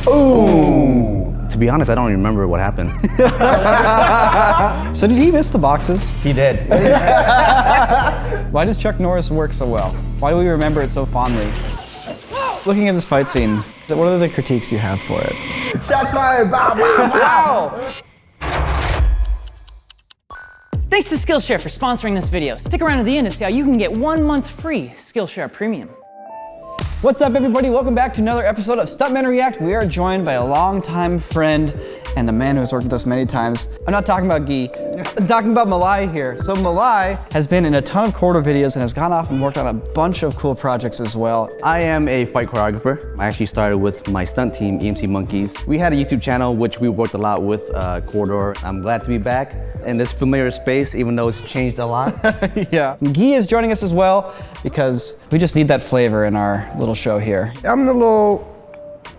Ooh. To be honest, I don't remember what happened. So did he miss the boxes? He did. Why does Chuck Norris work so well? Why do we remember it so fondly? Looking at this fight scene, what are the critiques you have for it? Shots fired! Bow, bow, bow! Thanks to Skillshare for sponsoring this video. Stick around to the end to see how you can get 1 month free Skillshare Premium. What's up, everybody? Welcome back to another episode of Stuntmen React. We are joined by a longtime friend and a man who has worked with us many times. I'm not talking about Guy. I'm talking about Malay here. So Malay has been in a ton of corridor videos and has gone off and worked on a bunch of cool projects as well. I am a fight choreographer. I actually started with my stunt team, EMC Monkeys. We had a YouTube channel, which we worked a lot with corridor. I'm glad to be back in this familiar space, even though it's changed a lot. Yeah. Guy is joining us as well because we just need that flavor in our little show here. I'm the little...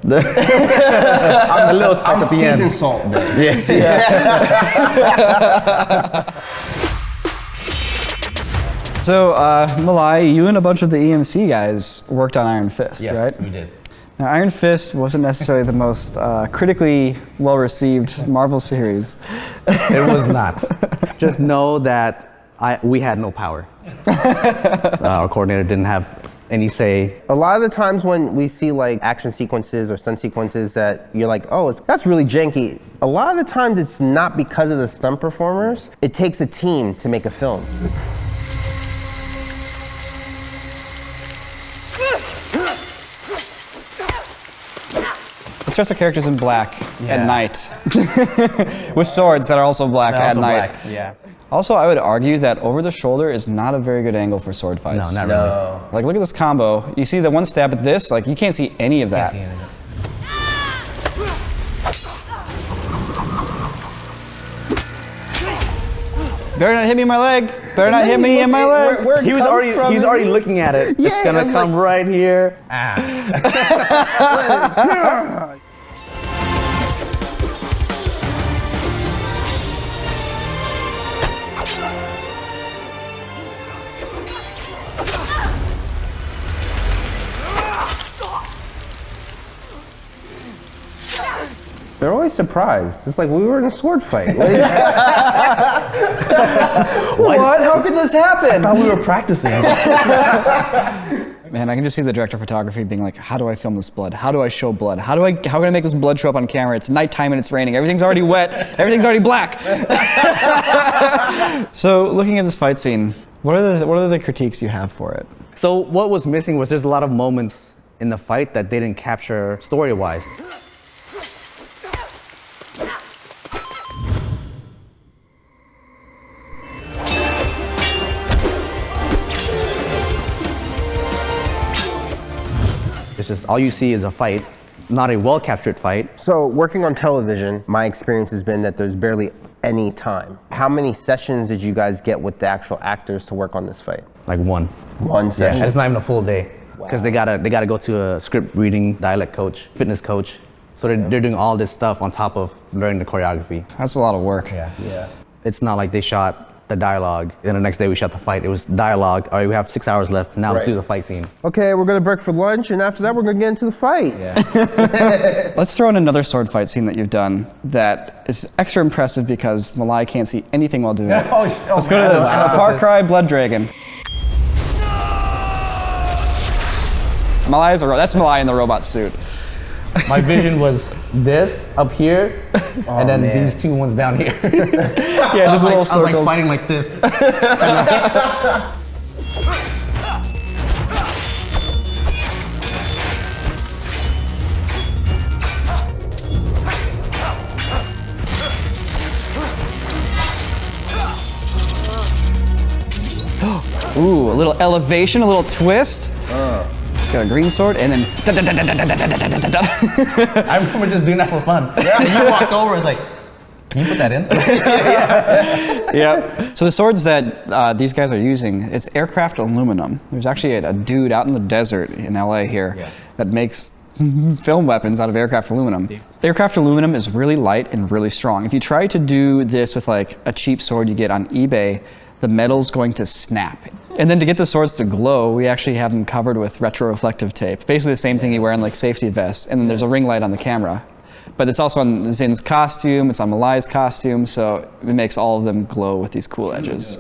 I'm a little spice at the end. Seasoned salt. Yes. So, Malay, you and a bunch of the EMC guys worked on Iron Fist, Yes, right? we did. Now, Iron Fist wasn't necessarily the most critically well-received Marvel series. It was not. Just know that we had no power. Our coordinator didn't have any say. A lot of the times when we see like action sequences or stunt sequences that you're like, oh, that's really janky. A lot of the times it's not because of the stunt performers. It takes a team to make a film. Let's dress our characters in black at night. With swords that are also black at night. Yeah. Also, I would argue that over the shoulder is not a very good angle for sword fights. No, not really. Like, look at this combo. You see the one stab at this, like, you can't see any of that. Better not hit me in my leg. Better not hit me in my leg. Where He was already looking at it. Yeah, It's gonna come right here. They're always surprised. It's like we were in a sword fight. What? How could this happen? I thought we were practicing. Man, I can just see the director of photography being like, how do I film this blood? How do I show blood? How can I make this blood show up on camera? It's nighttime and it's raining. Everything's already wet. Everything's already black. So looking at this fight scene, what are the critiques you have for it? So what was missing was there's a lot of moments in the fight that they didn't capture story-wise. It's just all you see is a fight, not a well-captured fight. So working on television, my experience has been that there's barely any time. How many sessions did you guys get with the actual actors to work on this fight? Like one. One session? Yeah, and it's not even a full day. Because they gotta go to a script reading, dialect coach, fitness coach. So they're doing all this stuff on top of learning the choreography. That's a lot of work. Yeah. It's not like they shot the dialogue, and the next day we shot the fight. It was dialogue. All right, we have 6 hours left. Now let's do the fight scene. Okay, we're gonna break for lunch, and after that we're gonna get into the fight. Yeah. Let's throw in another sword fight scene that you've done that is extra impressive because Malay can't see anything while doing it. Let's go to the Far Cry Blood Dragon. Malay is that's Malay in the robot suit. My vision was this up here, and then these two ones down here. Yeah, just little circles. I was like fighting like this. Ooh, a little elevation, a little twist. Got a green sword, and then. I remember just doing that for fun. Yeah. You walked over and was like, can you put that in? Yeah. So the swords that these guys are using, it's aircraft aluminum. There's actually a dude out in the desert in LA here that makes film weapons out of aircraft aluminum. Aircraft aluminum is really light and really strong. If you try to do this with like a cheap sword you get on eBay, the metal's going to snap. And then to get the swords to glow, we actually have them covered with retroreflective tape. Basically the same thing you wear in like safety vests, and then there's a ring light on the camera. But it's also on Zin's costume, it's on Malay's costume, so it makes all of them glow with these cool edges.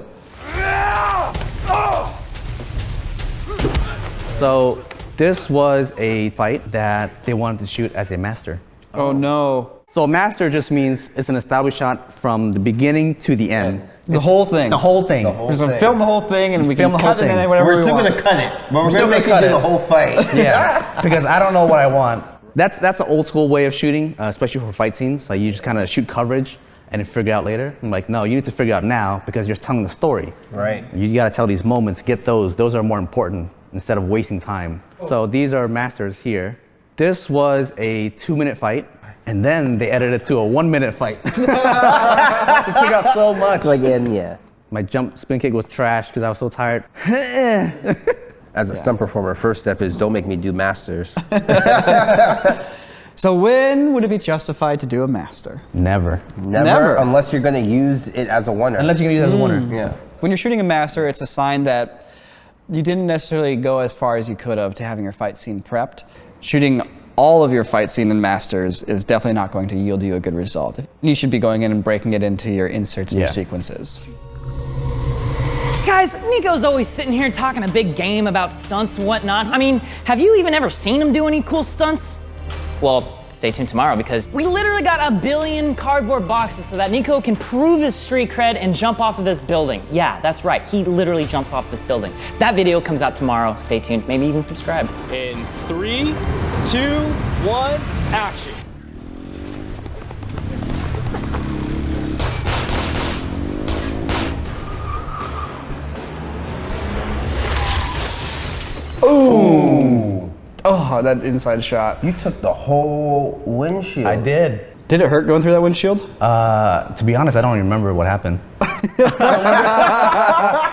So this was a fight that they wanted to shoot as a master. Oh no. So a master just means it's an established shot from the beginning to the end. The whole thing. The whole thing. We're just gonna film the whole thing and we film can the whole cut it thing. in whatever We're we still want. gonna cut it, but we're still gonna make gonna it cut do it. the whole fight. Yeah, because I don't know what I want. That's an old school way of shooting, especially for fight scenes. Like you just kind of shoot coverage and then figure it out later. I'm like, no, you need to figure it out now because you're telling the story. Right. You gotta tell these moments, get those. Those are more important instead of wasting time. So these are masters here. This was a 2-minute fight. And then they edited it to a 1-minute fight. It took out so much. Like yeah. My jump spin kick was trash because I was so tired. As a stunt performer, first step is don't make me do masters. So when would it be justified to do a master? Never. Never, unless you're gonna use it as a winner. Unless you're gonna use it as a winner. Yeah. When you're shooting a master, it's a sign that you didn't necessarily go as far as you could have to having your fight scene prepped. Shooting all of your fight scene in masters is definitely not going to yield you a good result. You should be going in and breaking it into your inserts and your sequences. Guys, Niko's always sitting here talking a big game about stunts and whatnot. I mean, have you even ever seen him do any cool stunts? Well, stay tuned tomorrow because we literally got 1 billion cardboard boxes so that Niko can prove his street cred and jump off of this building. Yeah, that's right. He literally jumps off this building. That video comes out tomorrow. Stay tuned. Maybe even subscribe. In 3, 2, 1, action. Ooh. Oh, that inside shot. You took the whole windshield. I did. Did it hurt going through that windshield? To be honest, I don't even remember what happened.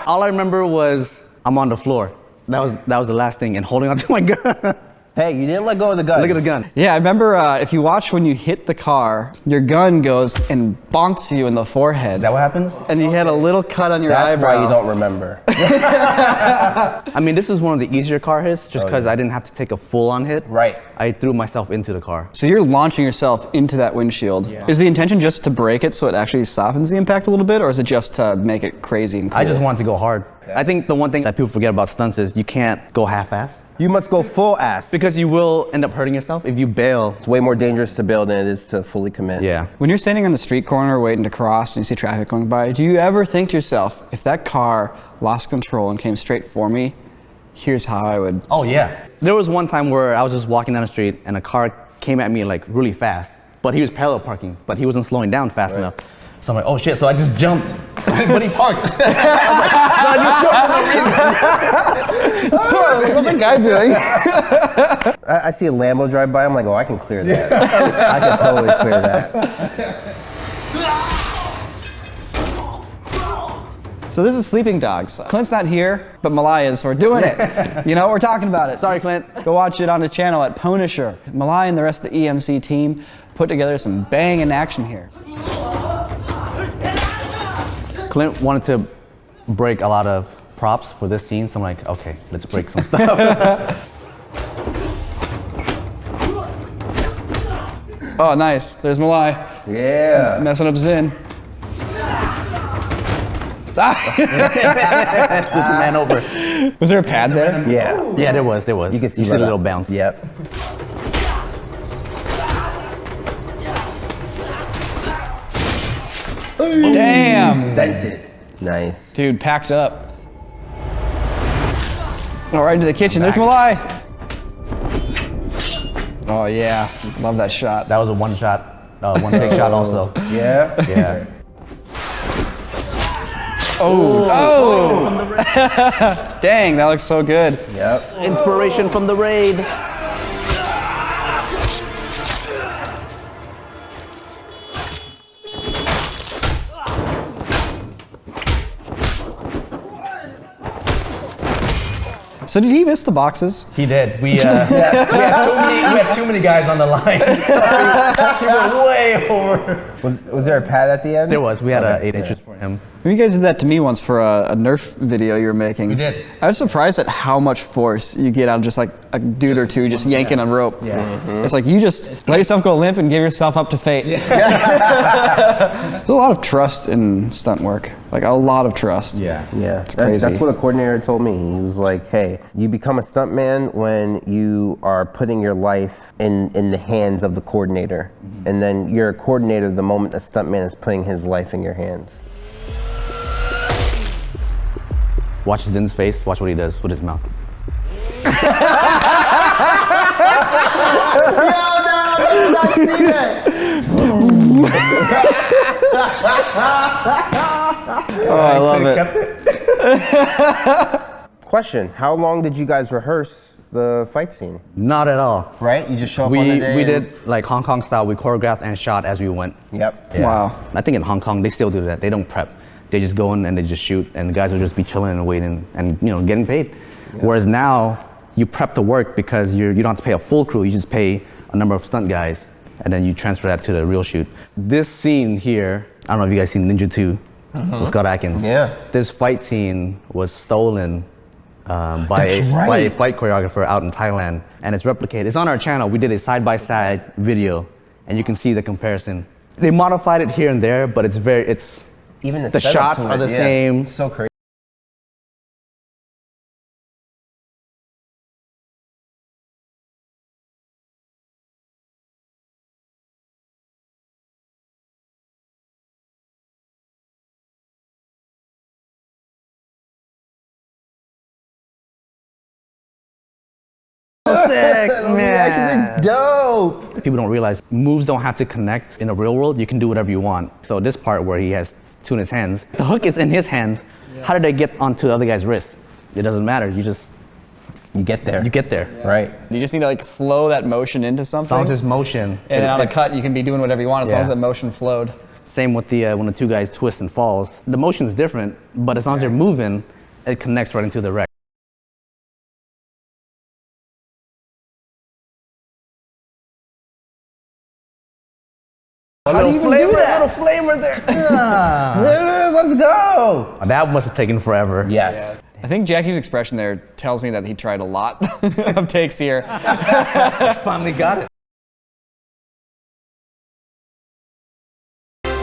All I remember was I'm on the floor. That was the last thing, and holding onto my gun. Hey, you didn't let go of the gun. Look at the gun. Yeah, I remember if you watch when you hit the car, your gun goes and bonks you in the forehead. Is that what happens? And you had a little cut on your That's eyebrow. why you don't remember. I mean, this is one of the easier car hits just because I didn't have to take a full-on hit. Right. I threw myself into the car. So you're launching yourself into that windshield. Yeah. Is the intention just to break it so it actually softens the impact a little bit, or is it just to make it crazy and cool? I just wanted to go hard. I think the one thing that people forget about stunts is you can't go half-ass. You must go full ass. Because you will end up hurting yourself if you bail. It's way more dangerous to bail than it is to fully commit. Yeah. When you're standing on the street corner waiting to cross and you see traffic going by, do you ever think to yourself, if that car lost control and came straight for me, here's how I would... Oh yeah. There was one time where I was just walking down the street and a car came at me like really fast, but he was parallel parking, but he wasn't slowing down fast enough. So I'm like, oh shit, so I just jumped, but he parked. What's that guy doing? I see a Lambo drive by, I'm like, oh, I can clear that. I can totally clear that. So this is Sleeping Dogs. Clint's not here, but Malay is, so we're doing it. You know, we're talking about it. Sorry, Clint. Go watch it on his channel at Punisher. Malay and the rest of the EMC team put together some banging action here. Clint wanted to break a lot of props for this scene, so I'm like, okay, let's break some stuff. Oh, nice. There's Malay. Yeah. Messing up Zin. Man over. Was there a pad there? Yeah. Yeah, there was. You can see the little bounce. Yep. Damn. Sent it. Nice. Dude, packed up. All right, into the kitchen. There's Malay. Oh, yeah. Love that shot. That was a one take shot also. Yeah? Yeah. Oh. Dang, that looks so good. Yep. Inspiration from the raid. So did he miss the boxes? He did. We had too many guys on the line. He went way over. Was there a pad at the end? There was. We had 8 inches for him. You guys did that to me once for a Nerf video you were making. We did. I was surprised at how much force you get out of just like a dude or two just yanking on rope. Yeah. It's like you just let yourself go limp and give yourself up to fate. There's a lot of trust in stunt work, like a lot of trust. Yeah, it's crazy. That's what a coordinator told me. He was like, "Hey, you become a stuntman when you are putting your life in the hands of the coordinator, and then you're a coordinator the moment a stuntman is putting his life in your hands." Watch Zin's face. Watch what he does with his mouth. Yo, no, not see that. Oh, I love it. Question: how long did you guys rehearse the fight scene? Not at all. Right? You just show up on the day. We did like Hong Kong style. We choreographed and shot as we went. Yep. Yeah. Wow. I think in Hong Kong they still do that. They don't prep. They just go in and they just shoot, and the guys will just be chilling and waiting and getting paid. Yeah. Whereas now you prep the work because you don't have to pay a full crew. You just pay a number of stunt guys, and then you transfer that to the real shoot. This scene here, I don't know if you guys seen Ninja 2 with Scott Adkins. Yeah. This fight scene was stolen by a fight choreographer out in Thailand, and it's replicated. It's on our channel. We did a side-by-side video, and you can see the comparison. They modified it here and there, but it's even the shots are the same. So crazy. Sick, man. Dope. People don't realize moves don't have to connect in the real world. You can do whatever you want. So this part where he has two in his hands, the hook is in his hands. Yeah. How did they get onto the other guy's wrist? It doesn't matter. You get there. You get there. Yeah. Right. You just need to like flow that motion into something. As long as there's motion. And then on a cut, you can be doing whatever you want as long as that motion flowed. Same with the when the two guys twist and falls. The motion's different, but as long as they're moving, it connects right into the wreck. How do you even do that? A little flavor there. Let's go. That must have taken forever. Yes. Yeah. I think Jackie's expression there tells me that he tried a lot of takes here. Finally got it.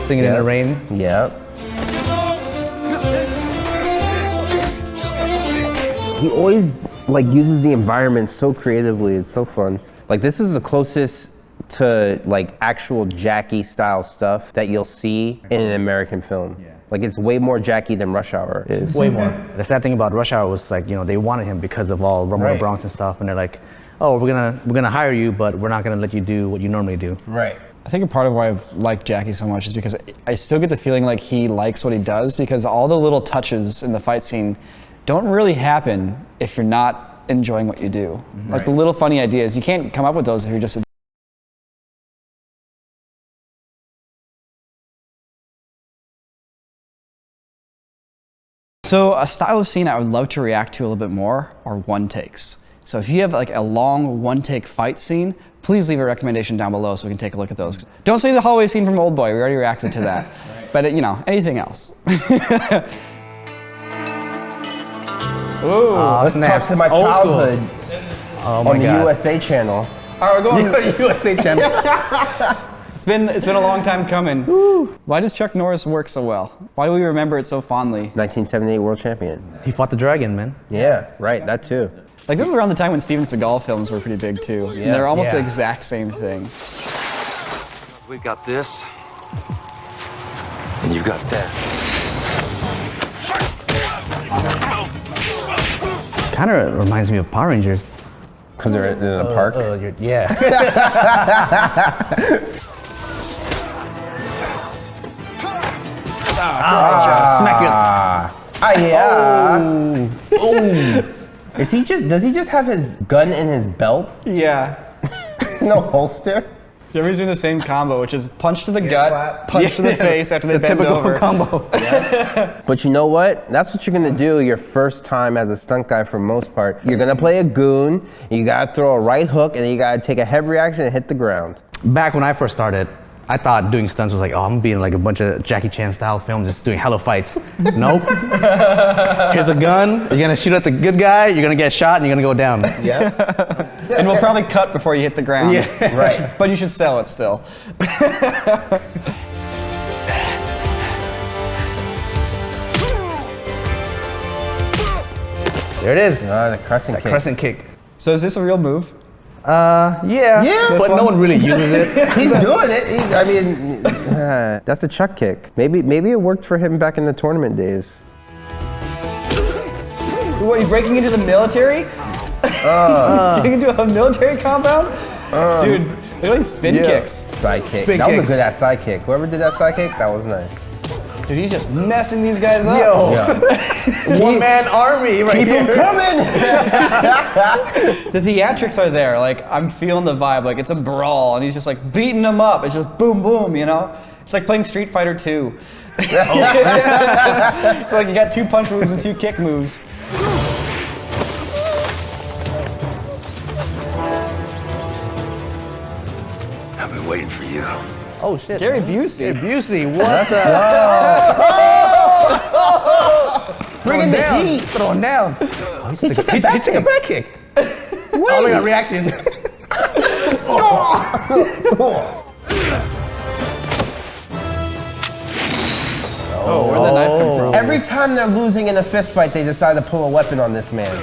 Singing in the rain. Yep. He always like uses the environment so creatively. It's so fun. Like this is the closest to like actual Jackie style stuff that you'll see in an American film. Yeah. Like it's way more Jackie than Rush Hour is. Way more. The sad thing about Rush Hour was like, they wanted him because of all Rumble in the Bronx and stuff, and they're like, oh, we're gonna hire you, but we're not gonna let you do what you normally do. Right. I think a part of why I've liked Jackie so much is because I still get the feeling like he likes what he does, because all the little touches in the fight scene don't really happen if you're not enjoying what you do. Right. Like the little funny ideas, you can't come up with those if you're just So a style of scene I would love to react to a little bit more are one takes. So if you have like a long one take fight scene, please leave a recommendation down below so we can take a look at those. Don't say the hallway scene from Old Boy, we already reacted to that. Right. But anything else. Ooh, let's talk to my childhood on the God. USA channel. All right, we're going. USA channel. It's been a long time coming. Woo. Why does Chuck Norris work so well? Why do we remember it so fondly? 1978 world champion. He fought the dragon, man. Yeah, right, that too. Like this is around the time when Steven Seagal films were pretty big too. Yeah. And they're almost the exact same thing. We've got this, and you've got that. Kind of reminds me of Power Rangers. Because they're in a park? Yeah. Smack you. Yeah. Oh. Does he just have his gun in his belt? Yeah. No holster? Everybody's doing the same combo, which is punch to the gut, punch to the face after they bend typical over. combo. Yeah. But you know what? That's what you're gonna do your first time as a stunt guy for most part. You're gonna play a goon, you gotta throw a right hook, and then you gotta take a heavy reaction and hit the ground. Back when I first started, I thought doing stunts was like, oh, I'm gonna be in like a bunch of Jackie Chan style films, just doing hella fights. Nope. Here's a gun. You're gonna shoot at the good guy. You're gonna get shot, and you're gonna go down. Yeah. And we'll probably cut before you hit the ground. Yeah. Right. But you should sell it still. There it is. The crescent kick. Crescent kick. So is this a real move? Yeah. Yeah. But no one really uses it. He's doing it. I mean, that's a chuck kick. Maybe it worked for him back in the tournament days. What, you breaking into the military? He's getting into a military compound? Dude, look at these spin kicks. Side kick. Spin That was kicks. a good ass side kick. Whoever did that side kick, that was nice. Dude, he's just messing these guys up. Yo. Yeah. One man army right here. Coming! The theatrics are there. Like, I'm feeling the vibe. Like, it's a brawl, and he's just like beating them up. It's just boom, boom, you know? It's like playing Street Fighter 2. It's like you got 2 punch moves and 2 kick moves. I've been waiting for you. Oh shit. Gary Busey. Busey, what the? Bringing the down. heat. Throwing down. He took a back kick. Oh, look at reaction. Oh, where'd the knife come from? Every time they're losing in a fist fight, they decide to pull a weapon on this man.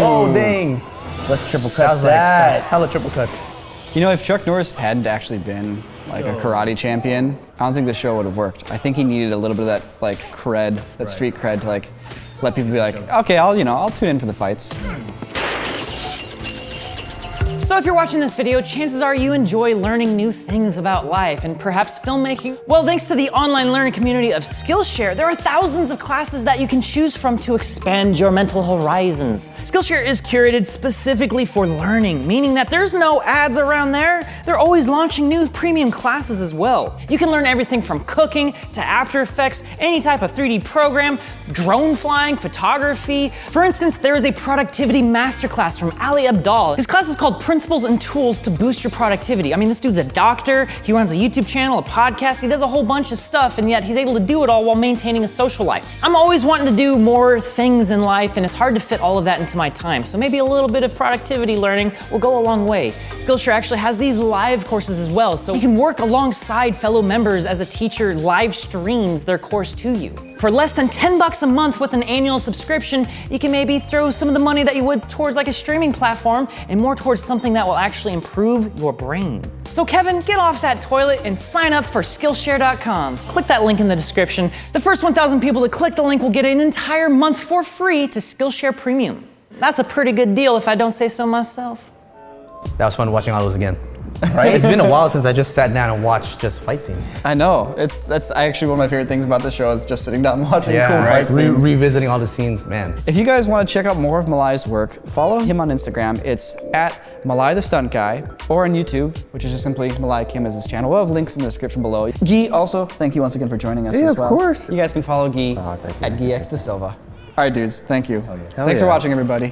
Oh, dang. Let's triple That cut was like that. hella triple cut. You know, if Chuck Norris hadn't actually been like a karate champion, I don't think the show would have worked. I think he needed a little bit of that like cred, that street cred to like let people be like, okay, I'll tune in for the fights. So if you're watching this video, chances are you enjoy learning new things about life and perhaps filmmaking. Well, thanks to the online learning community of Skillshare, there are thousands of classes that you can choose from to expand your mental horizons. Skillshare is curated specifically for learning, meaning that there's no ads around there. They're always launching new premium classes as well. You can learn everything from cooking to After Effects, any type of 3D program, drone flying, photography. For instance, there is a productivity masterclass from Ali Abdal. His class is called Principles and Tools to Boost Your Productivity. I mean, this dude's a doctor, he runs a YouTube channel, a podcast, he does a whole bunch of stuff, and yet he's able to do it all while maintaining a social life. I'm always wanting to do more things in life, and it's hard to fit all of that into my time, so maybe a little bit of productivity learning will go a long way. Skillshare actually has these live courses as well, so you can work alongside fellow members as a teacher live streams their course to you. For less than $10 a month with an annual subscription, you can maybe throw some of the money that you would towards like a streaming platform and more towards something that will actually improve your brain. So Kevin, get off that toilet and sign up for Skillshare.com. Click that link in the description. The first 1,000 people to click the link will get an entire month for free to Skillshare Premium. That's a pretty good deal if I don't say so myself. That was fun watching all those again. Right? It's been a while since I just sat down and watched just fight scenes. I know. That's actually one of my favorite things about the show is just sitting down and watching cool fight scenes. Revisiting all the scenes, man. If you guys want to check out more of Malay's work, follow him on Instagram. It's at Malay the Stunt Guy, or on YouTube, which is just simply Malay Kim as his channel. We'll have links in the description below. Guy, also, thank you once again for joining us as well. Of course. You guys can follow Guy thank you. at GuyXDaSilva. All right, dudes, thank you. Thanks for yeah. watching, everybody.